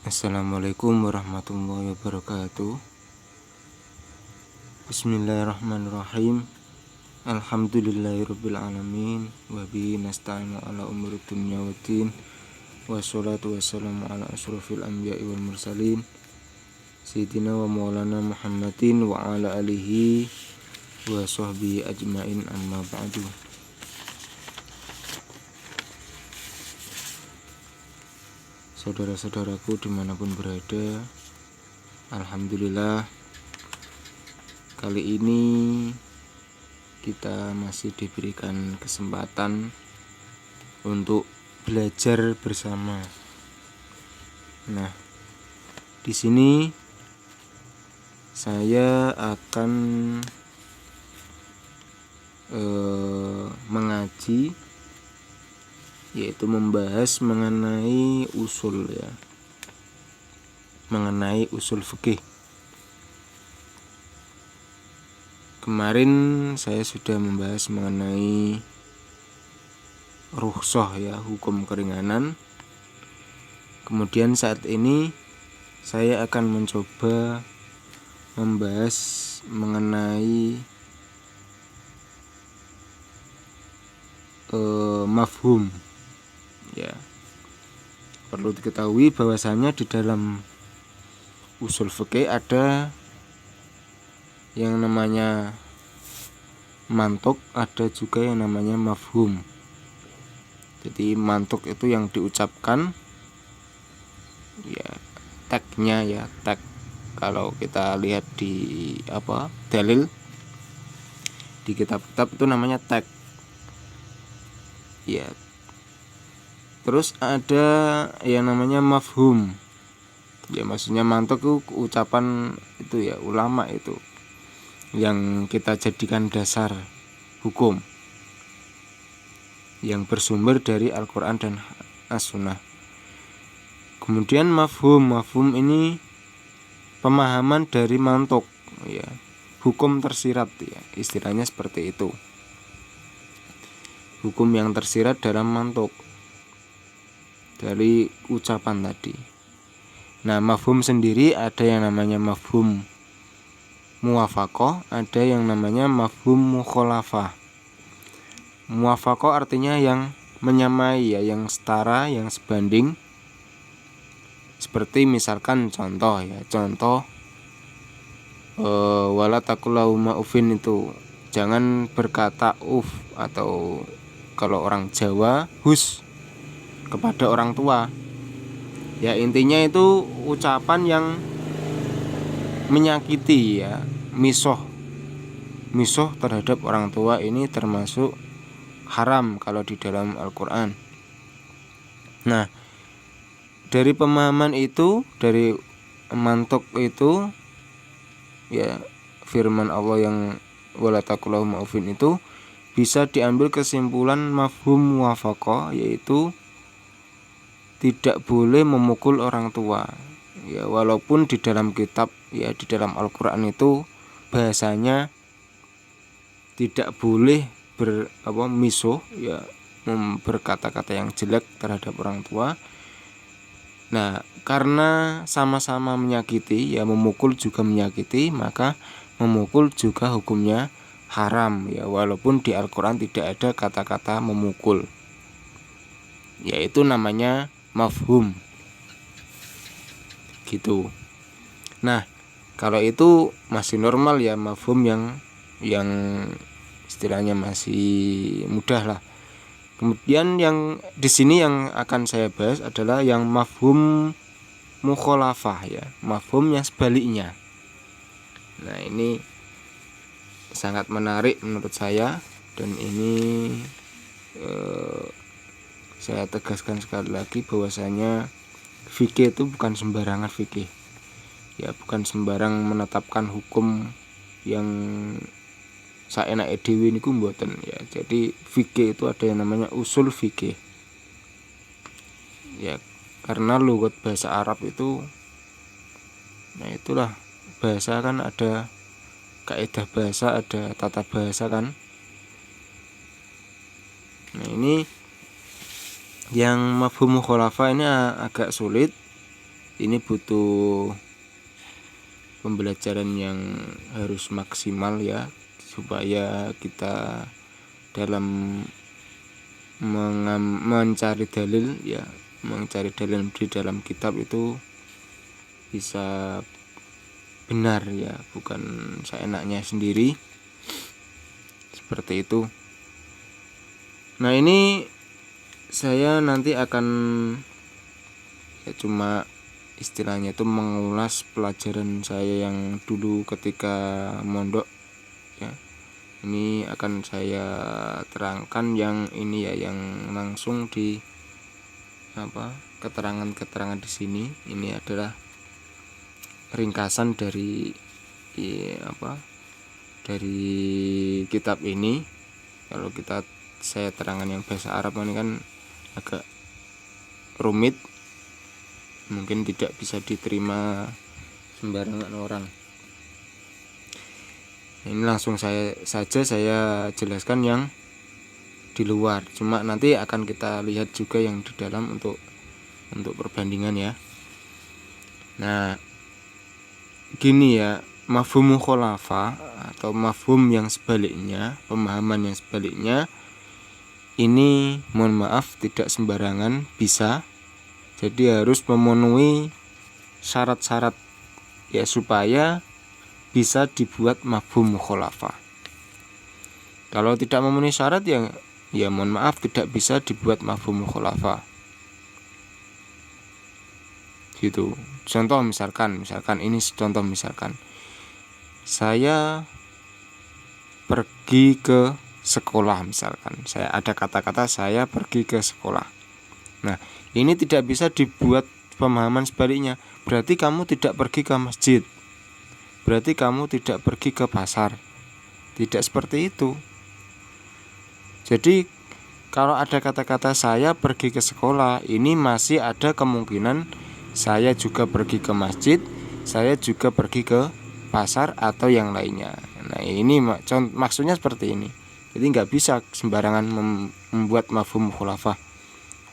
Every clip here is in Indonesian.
Assalamualaikum warahmatullahi wabarakatuh. Bismillahirrahmanirrahim. Alhamdulillahirabbil alamin wa bihi nasta'inu ala umuri dunya waddin. Wassalatu wassalamu ala asyrofil anbiya'i wal mursalin sayyidina wa maulana Muhammadin wa ala alihi wa sahbihi ajmain, amma ba'du. Saudara-saudaraku dimanapun berada, alhamdulillah kali ini kita masih diberikan kesempatan untuk belajar bersama. Nah, di sini saya akan mengaji, yaitu membahas mengenai usul mengenai usul fikih. Kemarin saya sudah membahas mengenai rukhsah hukum keringanan. Kemudian saat ini saya akan mencoba membahas mengenai mafhum. Perlu diketahui bahwasanya di dalam usul fikih ada yang namanya mantuk, ada juga yang namanya mafhum. Jadi mantuk itu yang diucapkan, tagnya tag. Kalau kita lihat di dalil di kitab-kitab itu namanya tag. Terus ada yang namanya mafhum. Maksudnya mantuk itu ucapan itu ulama itu yang kita jadikan dasar hukum, yang bersumber dari Al-Quran dan As-Sunnah. Kemudian mafhum ini pemahaman dari mantuk, hukum tersirat, istilahnya seperti itu. Hukum yang tersirat dalam mantuk dari ucapan tadi. Nah, mafhum sendiri ada yang namanya mafhum muwafaqah, ada yang namanya mafhum mukhalafah. Muwafaqah artinya yang menyamai, yang setara, yang sebanding. Seperti misalkan contoh wala taqul lahuma ufin, itu jangan berkata uf, atau kalau orang Jawa hus kepada orang tua. Intinya itu ucapan yang menyakiti, misoh terhadap orang tua. Ini termasuk haram kalau di dalam Al-Quran. Nah, dari pemahaman itu, dari mantuk itu, firman Allah yang wala taqul lahuma ufin itu bisa diambil kesimpulan mafhum muwafaqah, yaitu tidak boleh memukul orang tua. Walaupun di dalam kitab, di dalam Al-Quran itu bahasanya tidak boleh misuh, berkata-kata yang jelek terhadap orang tua. Nah, karena sama-sama menyakiti, memukul juga menyakiti, maka memukul juga hukumnya haram, walaupun di Al-Quran tidak ada kata-kata memukul. Itu namanya mafhum gitu. Nah, kalau itu masih normal, mafhum yang istilahnya masih mudah lah. Kemudian yang di sini yang akan saya bahas adalah yang mafhum mukhalafah, mafhum yang sebaliknya. Nah, ini sangat menarik menurut saya, dan ini saya tegaskan sekali lagi bahwasanya fikih itu bukan sembarangan fikih. Bukan sembarang menetapkan hukum yang saenake dhewe niku mboten, Jadi fikih itu ada yang namanya usul fikih. Karena logat bahasa Arab itu, itulah bahasa kan ada kaidah bahasa, ada tata bahasa kan. Nah, ini yang mafhum mukhalafa ini agak sulit, ini butuh pembelajaran yang harus maksimal ya, supaya kita dalam mencari dalil ya, mencari dalil di dalam kitab itu bisa benar ya, bukan seenaknya sendiri seperti itu. Nah, ini saya nanti akan ya cuma istilahnya itu mengulas pelajaran saya yang dulu ketika mondok ya. Ini akan saya terangkan yang ini ya, yang langsung di keterangan-keterangan di sini. Ini adalah ringkasan dari dari kitab ini. Kalau saya terangkan yang bahasa Arab ini kan agak rumit, mungkin tidak bisa diterima sembarangan orang. Ini langsung saya jelaskan yang di luar, cuma nanti akan kita lihat juga yang di dalam untuk perbandingan ya. Nah, gini ya, mafhum mukhalafah atau mafhum yang sebaliknya, pemahaman yang sebaliknya ini mohon maaf tidak sembarangan bisa. Jadi harus memenuhi syarat-syarat ya supaya bisa dibuat mafhum mukhalafah. Kalau tidak memenuhi syarat ya mohon maaf tidak bisa dibuat mafhum mukhalafah. Gitu. Contoh misalkan ini contoh misalkan saya pergi ke sekolah, misalkan saya ada kata-kata saya pergi ke sekolah. Nah, ini tidak bisa dibuat pemahaman sebaliknya. Berarti kamu tidak pergi ke masjid, berarti kamu tidak pergi ke pasar. Tidak seperti itu. Jadi kalau ada kata-kata saya pergi ke sekolah, ini masih ada kemungkinan saya juga pergi ke masjid, saya juga pergi ke pasar atau yang lainnya. Nah, ini maksudnya seperti ini. Jadi nggak bisa sembarangan membuat mafhum mukhalafah.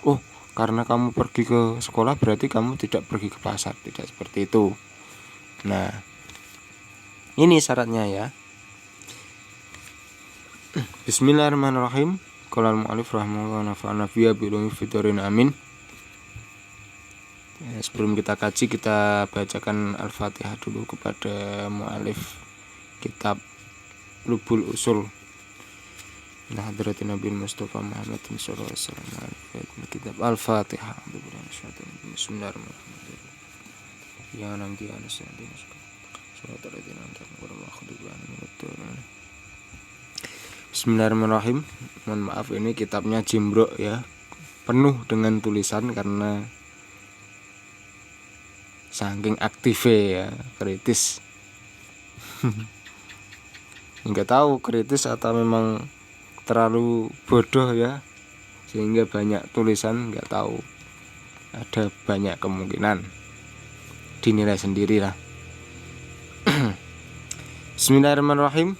Oh, karena kamu pergi ke sekolah berarti kamu tidak pergi ke pasar. Tidak seperti itu. Nah, ini syaratnya ya. Bismillahirrahmanirrahim. Qala al-mu'allif rahimahullah nafa'ana biya bilumi fitorin amin. Ya, sebelum kita kaji, kita bacakan Al-Fatihah dulu kepada mu'allif kitab Lubul Usul. Nah, hadratin Nabi Mustafa Muhammad sallallahu alaihi wasallam. Kitab Al-Fatihah. Bismillahirrahmanirrahim. Ya nanti Bismillahirrahmanirrahim. Mohon maaf ini kitabnya jimbrok ya, penuh dengan tulisan karena saking aktifnya ya, kritis. Enggak tahu kritis atau memang terlalu bodoh ya, sehingga banyak tulisan, enggak tahu. Ada banyak kemungkinan, dinilai sendirilah. Bismillahirrahmanirrahim.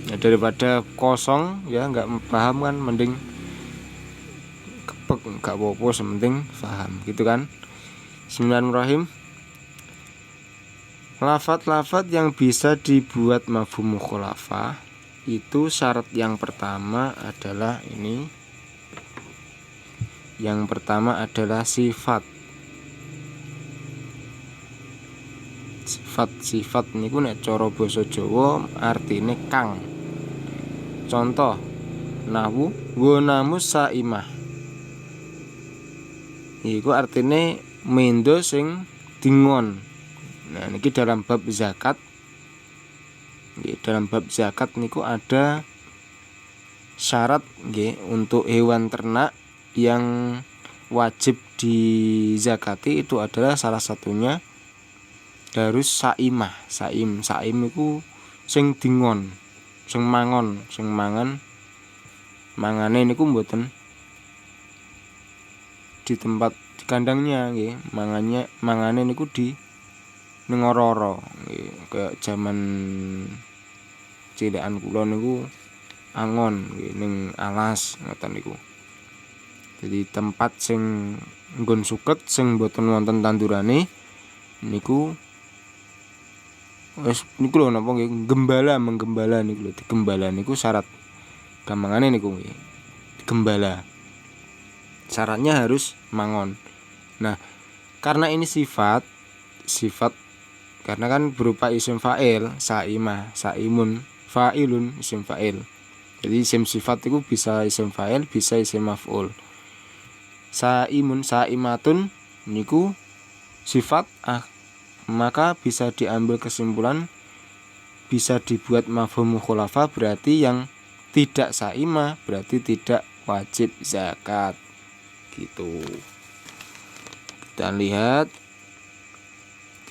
Ya, daripada kosong ya nggak paham kan, mending kepek, nggak apa-apa, sementing paham gitu kan. Bismillahirrahmanirrahim. Lafat-lafat yang bisa dibuat mafhum mukhalafah itu syarat yang pertama adalah ini. Yang pertama adalah sifat. Sifat niku nek cara basa Jawa artine kang. Contoh nahwu gunamu saimah. Iku artine mendo sing dingon. Nah, niki dalam bab zakat. Dalam bab zakat niku ada syarat nggih untuk hewan ternak yang wajib dizakati, itu adalah salah satunya harus saimah. Saim iku sing dingon, sing mangan. Mangane niku mboten di tempat di kandangnya nggih. Mangane niku di ning ora-ora nggih. Kayak jaman cilekan kula niku angon nggih ning alas ngoten niku. Jadi tempat sing nggon suket sing boten wonten tandurane niku wis niku lho napa nggih menggembala niku lho, digembala niku syarat gampangane niku nggih. Gembala. Syaratnya harus mangon. Nah, karena ini sifat karena kan berupa isim fa'il, sa'imah, sa'imun, fa'ilun, isim fa'il. Jadi isim sifat itu bisa isim fa'il, bisa isim maf'ul. Sa'imun, sa'imatun niku sifat, maka bisa diambil kesimpulan, bisa dibuat mafhum mukhalafa, berarti yang tidak sa'imah berarti tidak wajib zakat. Gitu. Kita lihat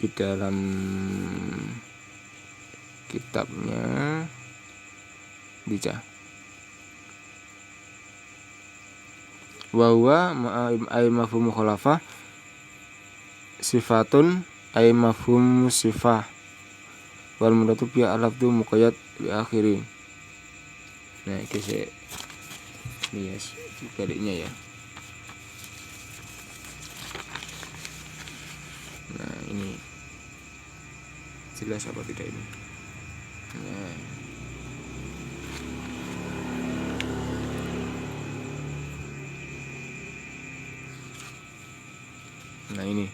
di dalam kitabnya baca bahwa ay mafhum mukhalafah sifatun ay mafhum sifah wal muradu bi alafdu muqayyad bi akhirin. Nah, ini ya baliknya ya. Nah, ini jelas apa tidak ini? Nah ini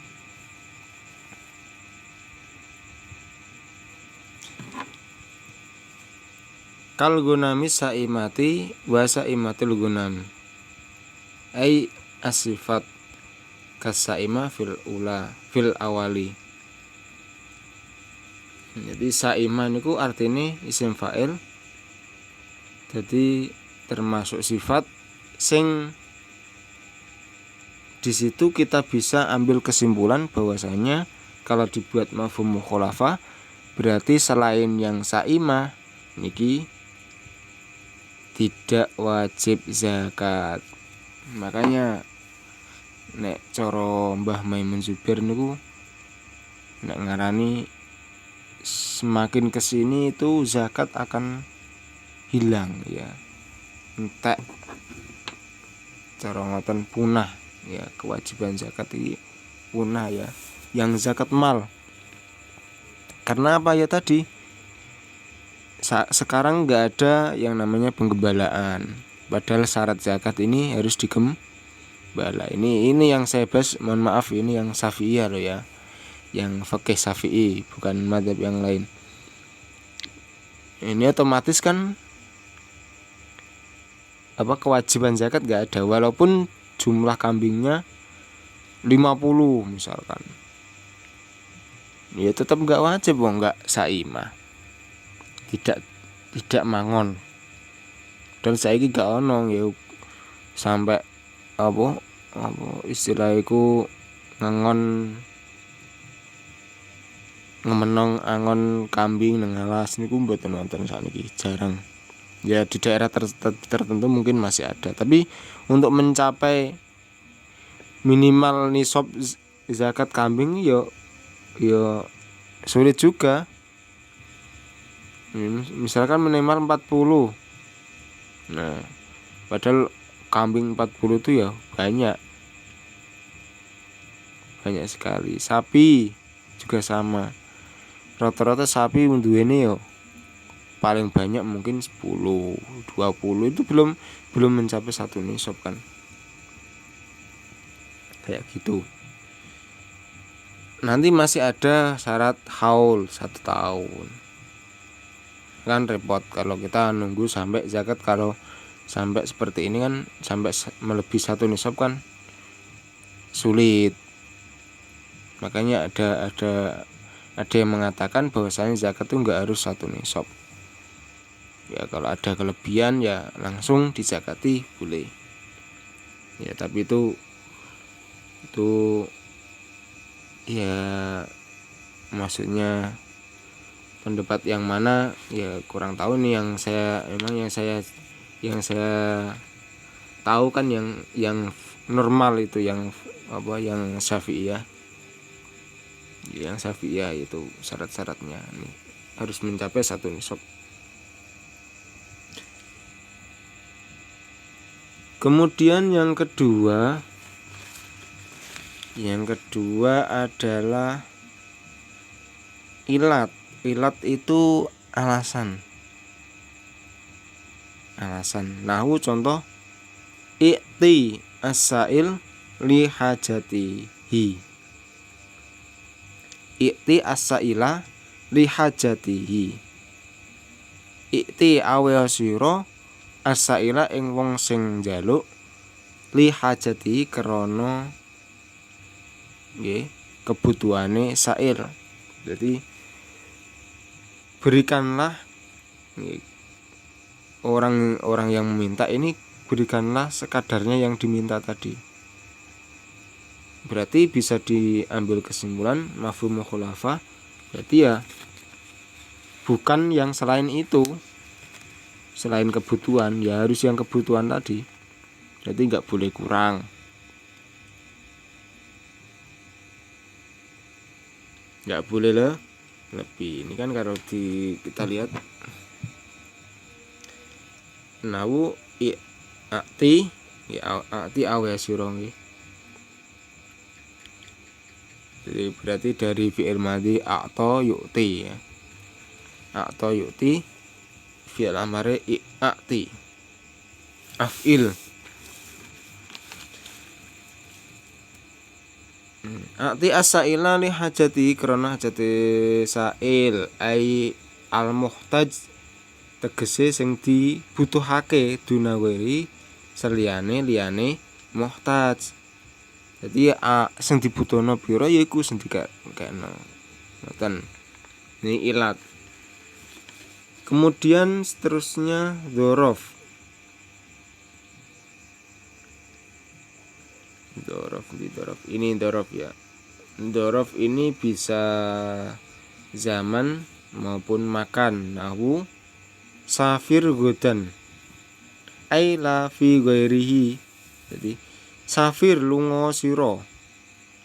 kal gunami saimati wa saimatul gunam ai asifat kasaima fil awali. Jadi saimah niku artine isim fa'il, jadi termasuk sifat sing di situ kita bisa ambil kesimpulan bahwasanya kalau dibuat mafhum mukhalafah berarti selain yang saimah niki tidak wajib zakat. Makanya nek cara Mbah Maimun Zubair niku nek ngarani semakin kesini itu zakat akan hilang ya, entek cara ngoten punah ya, kewajiban zakat ini punah ya, yang zakat mal. Karena apa ya tadi, sekarang nggak ada yang namanya penggembalaan, padahal syarat zakat ini harus digembala. Ini yang saya bahas, mohon maaf ini yang Syafi'iyah loh ya, yang fikih Syafi'i, bukan mazhab yang lain. Ini otomatis kan apa, kewajiban zakat gak ada walaupun jumlah kambingnya 50 misalkan, ya tetap gak wajib, gak saimah, tidak mangon. Dan saiki gak ono ya sampai apa istilah iku ngemenong angon kambing nang alas niku mboten wonten sakniki, jarang. Ya di daerah tertentu mungkin masih ada, tapi untuk mencapai minimal nisab zakat kambing yo sulit juga. Misalkan minimal 40. Nah, padahal kambing 40 itu ya banyak sekali. Sapi juga sama. Rata-rata sapi duwene yo paling banyak mungkin 10, 20, itu belum mencapai satu nisab kan. Kayak gitu. Nanti masih ada syarat haul 1 tahun. Kan repot kalau kita nunggu sampai zakat, kalau sampai seperti ini kan sampai melebihi 1 nisab kan sulit. Makanya ada yang mengatakan bahwasanya zakat itu enggak harus 1 nisab. Ya kalau ada kelebihan ya langsung dizakati boleh. Ya tapi itu ya maksudnya pendapat yang mana ya kurang tahu nih. Yang saya tahu kan yang normal itu yang Syafi'iyah. Yang Syafi'iyah itu syarat-syaratnya nih harus mencapai 1 nisab. Kemudian yang kedua adalah ilat. Ilat itu alasan. Nahu contoh i'ti as-sa'il li hajatihi. I'ti as-sa'ila li hajatihi. I'ti awe sira as-sa'ila ing wong sing njaluk li hajatihi krana nggih kebutuhane sa'il. Jadi berikanlah orang yang meminta ini, berikanlah sekadarnya yang diminta tadi. Berarti bisa diambil kesimpulan mafhum mukhalafah berarti ya bukan yang selain itu, selain kebutuhan ya harus yang kebutuhan tadi. Berarti nggak boleh kurang. Nggak boleh lebih. Ini kan kalau kita lihat nawu i'ti awe sira nggih. Jadi berarti dari fi'il madhi a'ta yu'ti ya. A'ta yu'ti fi'il amare i'ti. Af'il. A'ti as-sa'ila li hajati krana hajati sa'il ai al-muhtaj tegese sing dibutuhake dunawiri seliyane liyane muhtaj. Jadi sing dibutuhno pira yaiku sing dikekno. Ngoten. Ini ilat. Kemudian seterusnya dzaraf. Ini dzaraf ya. Dzaraf ini bisa zaman maupun makan. Nahu safir godan ai la fi ghairihi. Jadi safir lunga sira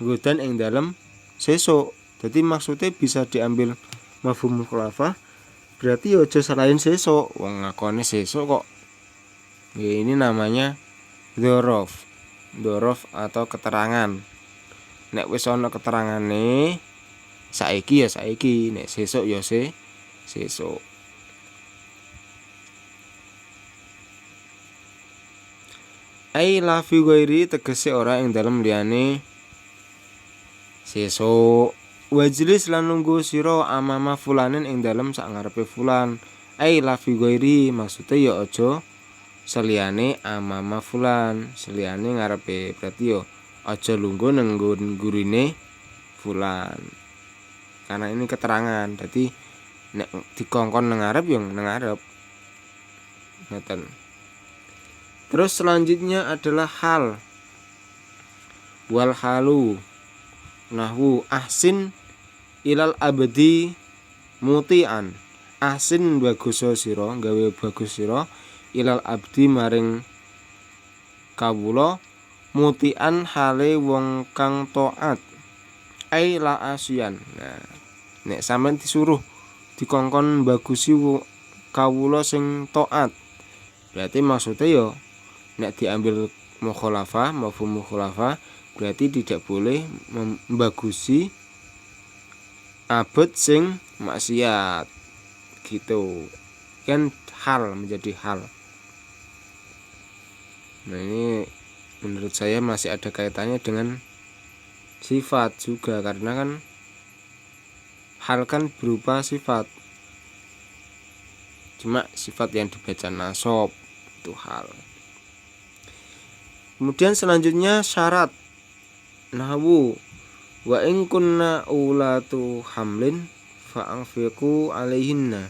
godan ing dalem sesuk. Jadi maksudnya bisa diambil mafhum mukhalafah berarti aja selain sesuk. Wong ngakone sesuk kok. Ya, ini namanya dzaraf. Dzaraf atau keterangan. Nek wis ana keterangane saiki ya saiki, nek sesuk ya sesuk. Ai la fi ghairi tegese ora ing dalem liyane sesuk. Wajlis lan nunggu sira amama fulanin ing dalem sak ngarepe fulan. Ai la fi ghairi maksude ya aja seliyane amama fulan, seliyane ngarepe. Berarti ya aja lungguh nang gurine fulan. Karena ini keterangan. Dadi nek dikongkon nang ngarep ya nang ngarep. Ngoten. Terus selanjutnya adalah hal. Wal halu nahwu ahsin ilal abdi mutian. Ahsin bagus sira, gawe bagus sira ilal abdi maring kawula mutian hale wong kang taat. Ai la asyan. Nah, nek sampean disuruh dikongkon bagusi kawula sing taat. Berarti maksudnya ya nek diambil mukhalafah, mafhum mukhalafah berarti tidak boleh membagusi abad sing maksiat. Gitu. Kan hal menjadi hal. Nah, ini menurut saya masih ada kaitannya dengan sifat juga karena kan hal kan berupa sifat. Cuma sifat yang dibaca nasab itu hal. Kemudian selanjutnya syarat. Nahwu wa in kunna ulatu hamlin fa'anfiqu alaihinna.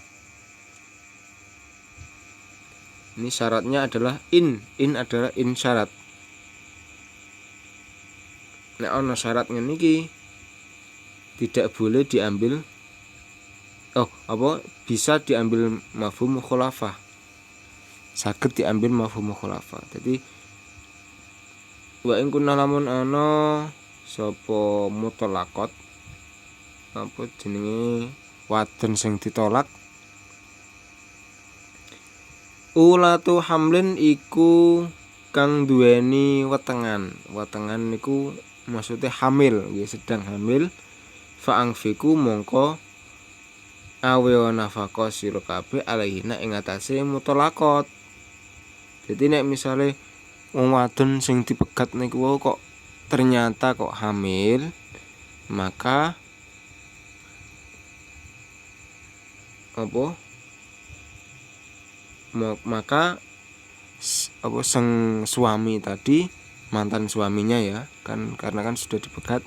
Ini syaratnya adalah in adalah in syarat. Nek ana syarat ngene iki tidak boleh diambil bisa diambil mafhum mukhalafah. Saged diambil mafhum mukhalafah. Jadi wa in kunna lamun ana sapa mutlaqat apa jenenge wadon sing ditolak. Ulatu hamlin iku kang duweni wetengan. Wetengan niku maksudnya hamil, nggih sedang hamil. Fa'angfiku mongko awewa nafaqah sira kabeh alaihina ing atase mutolakot. Jadi nek misale wong wadon sing dipegat niku kok ternyata kok hamil, maka sang suami tadi, mantan suaminya ya kan, karena kan sudah dipegat,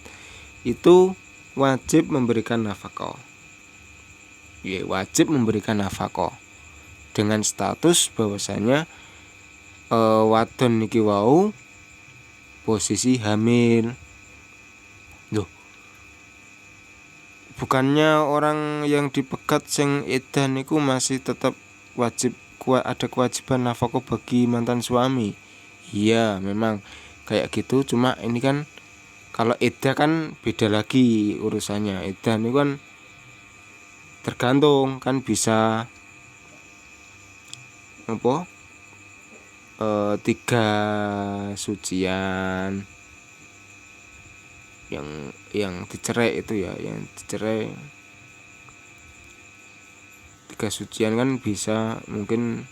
itu wajib memberikan nafkah. Ya, wajib memberikan nafkah dengan status bahwasanya wadon niki wau posisi hamil. Loh, bukannya orang yang dipegat sing edan niku masih tetap wajib ada kewajiban nafkah bagi mantan suami. Iya, memang kayak gitu, cuma ini kan kalau iddah kan beda lagi urusannya. Iddah ini kan tergantung, kan bisa 3 sucian yang dicerai itu ya, yang dicerai 3 sucian kan bisa mungkin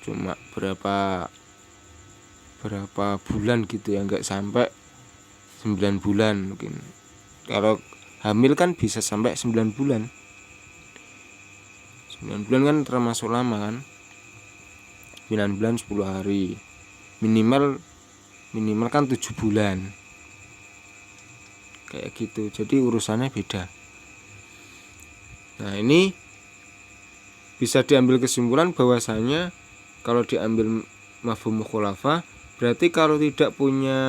cuma berapa bulan gitu ya, nggak sampai 9 bulan mungkin. Kalau hamil kan bisa sampai 9 bulan. 9 bulan kan termasuk lama kan. 9 bulan 10 hari. Minimal kan 7 bulan. Kayak gitu. Jadi urusannya beda. Nah, ini bisa diambil kesimpulan bahwasanya kalau diambil mafhum mukhalafah, berarti kalau tidak punya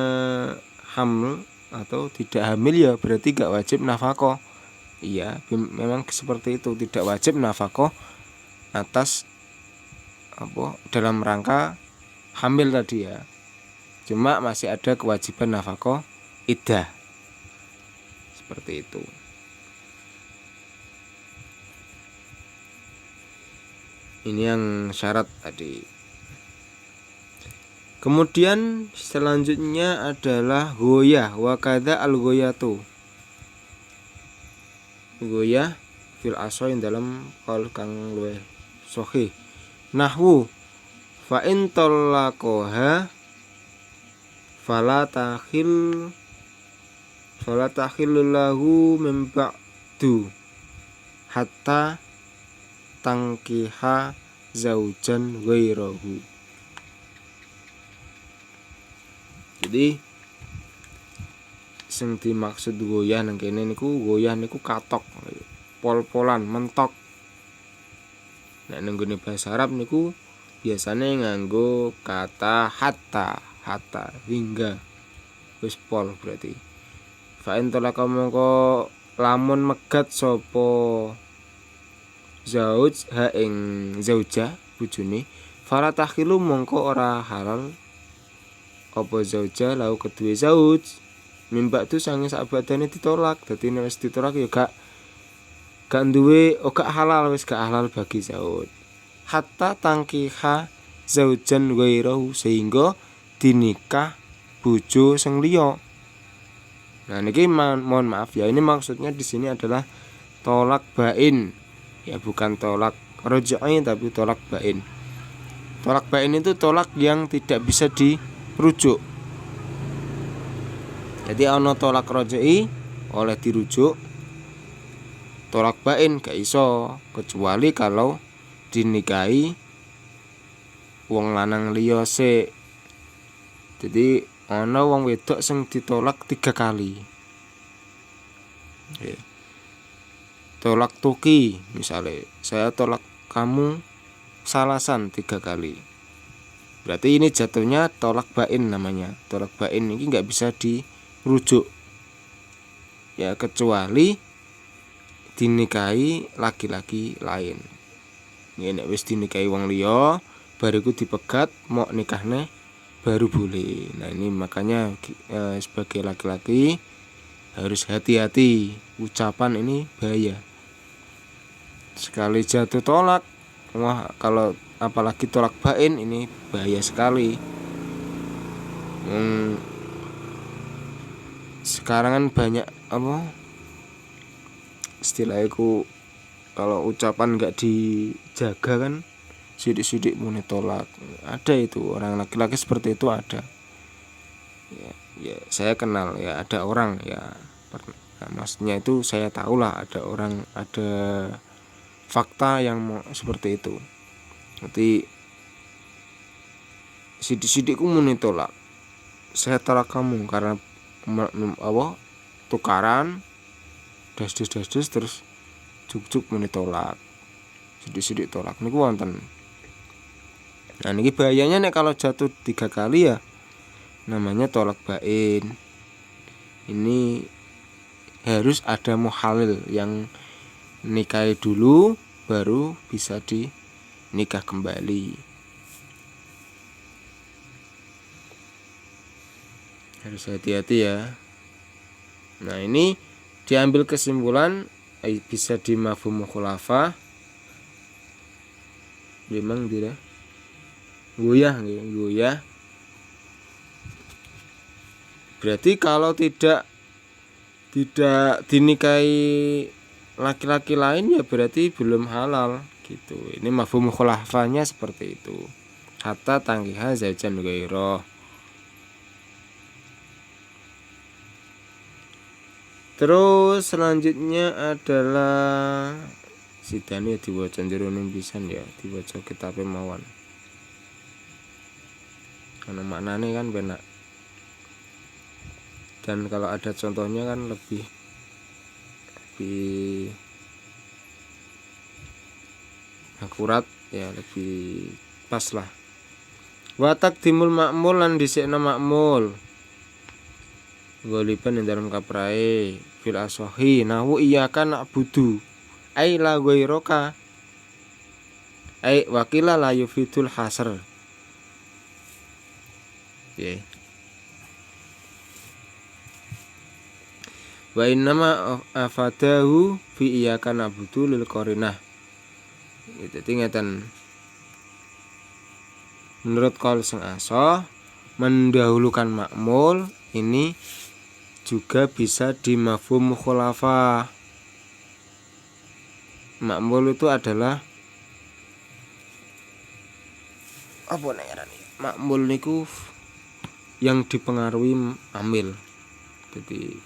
hamil atau tidak hamil ya berarti gak wajib nafkah. Iya, memang seperti itu, tidak wajib nafkah atas dalam rangka hamil tadi ya. Cuma masih ada kewajiban nafkah iddah. Seperti itu. Ini yang syarat tadi. Kemudian selanjutnya adalah goyah, wa kadza al-goyatu. Goyah fil asoin dalam qaul kang luwih sahih. Nahwu fa in talaqaha fala takhil lahu min ba'du hatta tangkiha zaujan ghairahu. Jadi sing dimaksud goyah nang kene niku, goyah niku katok, pol-polan, mentok. Nek nang gone bahasa Arab niku biasane nganggo kata hatta hingga, wis pol berarti. Fa in talaka mongko lamun megat sapa zauj ha ing zauja bojone, fala takhilu mongko ora halal apa zauja lau kedue zauj mimba tu sange sakabadane ditolak. Dadi nek wis ditolak ya gak duwe, gak halal, wis gak halal bagi zauj. Hatta tangkiha zaujan ghairahu, sehingga dinikah bojo sing liya. Nah niki mohon maaf ya, ini maksudnya di sini adalah tolak bain. Ya bukan tolak raj'i tapi tolak bain. Tolak bain itu tolak yang tidak bisa dirujuk. Jadi ana tolak raj'i oleh dirujuk, tolak bain gak iso, kecuali kalau dinikahi wong lanang liya sik. Jadi ana wong wedok sing ditolak 3 kali. Okay. Tolak tuki, misalnya saya tolak kamu salasan 3 kali. Berarti ini jatuhnya tolak bain namanya. Tolak bain ini nggak bisa dirujuk. Ya kecuali dinikahi laki-laki lain. Nek wis dinikahi wong liya, bariku dipegat mau nikahne baru boleh. Nah ini makanya sebagai laki-laki harus hati-hati, ucapan ini bahaya. Sekali jatuh tolak, wah kalau apalagi tolak bain ini bahaya sekali. Sekarang kan banyak istilahnya kalau ucapan nggak dijaga kan sidik-sidik muni tolak. Ada itu orang laki-laki seperti itu ada. Ya saya kenal ya, ada orang ya. Maksudnya itu saya tahulah ada orang, ada fakta yang seperti itu. Nanti sidik-sidikku muni tolak. Saya tolak kamu karena tukaran das terus juk muni tolak. Sidik-sidik tolak niku wonten. Nah niki bahayanya nek kalau jatuh 3 kali ya namanya tolak bain. Ini harus ada muhalil yang nikahi dulu baru bisa dinikah kembali. Harus hati-hati ya. Nah ini diambil kesimpulan bisa di mafhum mukhalafah. Memang tidak goyah. Berarti kalau tidak dinikahi laki-laki lain ya berarti belum halal gitu. Ini mafhum mukhalafahnya seperti itu. Hatta tangkiha zaujan ghairah. Terus selanjutnya adalah sidane diwaca jeroning pisan ya, diwaca kitabe mawon. Karena maknane kan benak. Dan kalau ada contohnya kan lebih akurat ya, lebih pas lah. Wa taqdimul ma'mul lan dhisikna ma'mul. Ghaliban ing dalam kaprae fil asohi nahu iyyaka na'budu ai la ghairaka ai wakila la yufidul hasr. Ya. Wa innama afadahu fi iyyaka na'budu lil qarinah. Dadi ngeten. Menurut qaul sing asoh mendahulukan ma'mul ini juga bisa di mafhum mukhalafah. Ma'mul itu adalah apa namanya? Ma'mul niku yang dipengaruhi amil. Jadi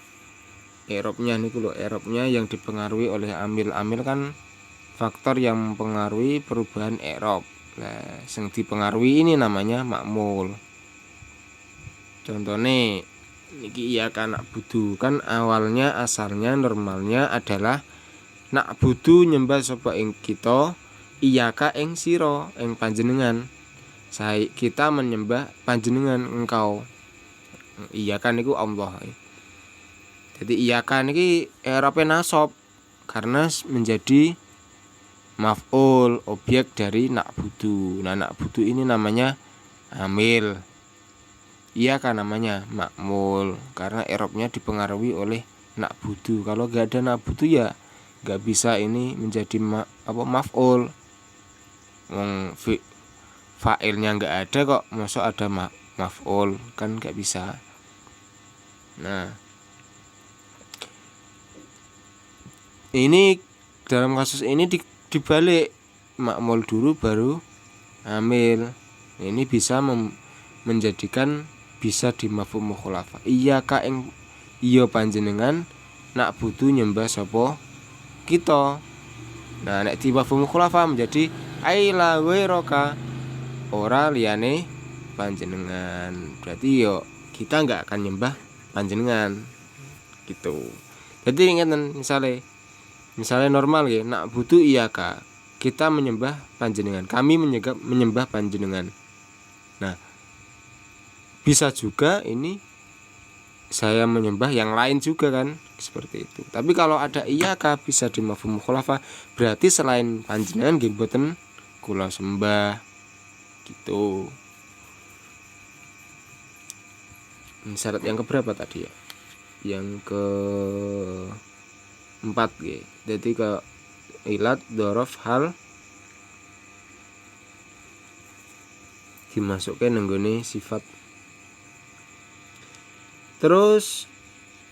i'rabnya niku lho, i'rabnya yang dipengaruhi oleh amil. Amil kan faktor yang mempengaruhi perubahan i'rab. Nah, yang dipengaruhi ini namanya ma'mul. Contohnya niki iyyaka na'budu kan awalnya asalnya normalnya adalah na'budu nyembah sapa ing kita, iyyaka ing sira ing panjenengan. Kita menyembah panjenengan engkau. Iyyaka niku Allah. Jadi iyyaka niki i'rabe nasab karena menjadi maf'ul, objek dari na'budu. Nah, na'budu ini namanya amil. Iyyaka namanya ma'mul karena i'rabnya dipengaruhi oleh na'budu. Kalau enggak ada na'budu ya enggak bisa ini menjadi maf'ul. Fa'ilnya enggak ada kok, masuk ada maf'ul kan enggak bisa. Nah, ini dalam kasus ini dibalik ma'mul dulu baru amil. Ini bisa menjadikan bisa di mafhum mukhalafah. Iyyaka ing iya panjenengan na'budu nyembah sapa kita. Nah, nek di mafhum mukhalafah menjadi ai la ghairaka ora liyane panjenengan. Berarti yo kita enggak akan nyembah panjenengan gitu. Jadi ngeten misalnya normal ya, na'budu iyyaka. Kita menyembah panjenengan. Kami menyembah panjenengan. Nah, bisa juga ini saya menyembah yang lain juga kan, seperti itu. Tapi kalau ada iyyaka bisa di mafhum mukhalafah, berarti selain panjenengan nggih mboten kula sembah gitu. Syarat yang keberapa tadi ya? Yang keempat nggih. Jadi ke ilat dzaraf hal dimasukkan nenggone sifat Terus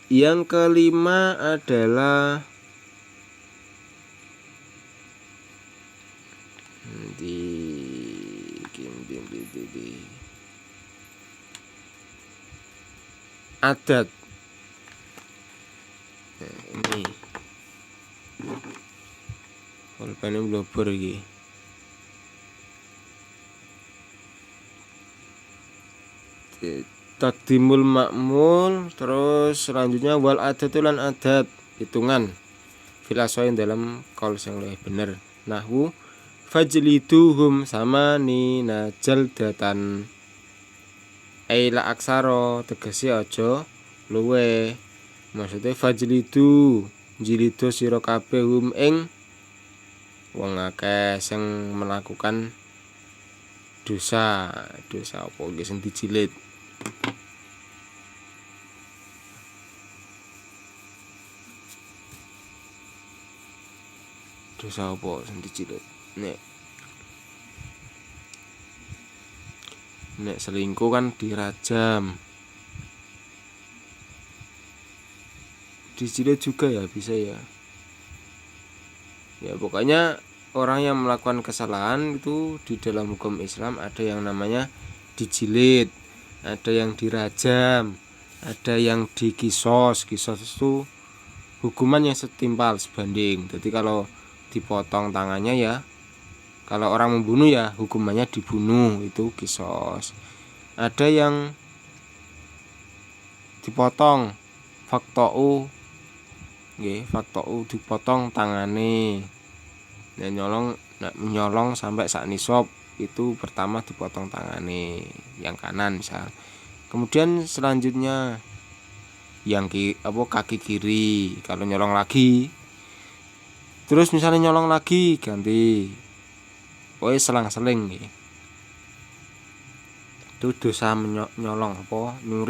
yang kelima adalah adat. Nah, ini pulpen blobor iki. Taqdimul ma'mul, terus selanjutnya wal adatul lan adat, hitungan filasoin dalam kaul yang lebih bener. Nahwu fajliduhum sama ni najal datan aila aksaro, tegese aja luwe. Maksudnya fajlidu jilido sira kabeh hum ing wong akeh sing melakukan dosa apa iki sing dijilid. Dosa apa sing dijilid? Nek selingkuh kan dirajam. Dijilid juga ya bisa ya. Ya pokoknya orang yang melakukan kesalahan itu di dalam hukum Islam ada yang namanya dijilid, ada yang dirajam, ada yang dikisos. Kisos itu hukuman yang setimpal sebanding. Jadi kalau dipotong tangannya ya, kalau orang membunuh ya hukumannya dibunuh, itu kisos. Ada yang dipotong faktou, faktou dipotong tangane. Nah, nyolong sampai sak nisab itu pertama dipotong tangane yang kanan misal. Kemudian selanjutnya yang kaki kiri kalau nyolong lagi. Terus misalnya nyolong lagi ganti. Selang-seling nggih. Itu dosa nyolong nyuri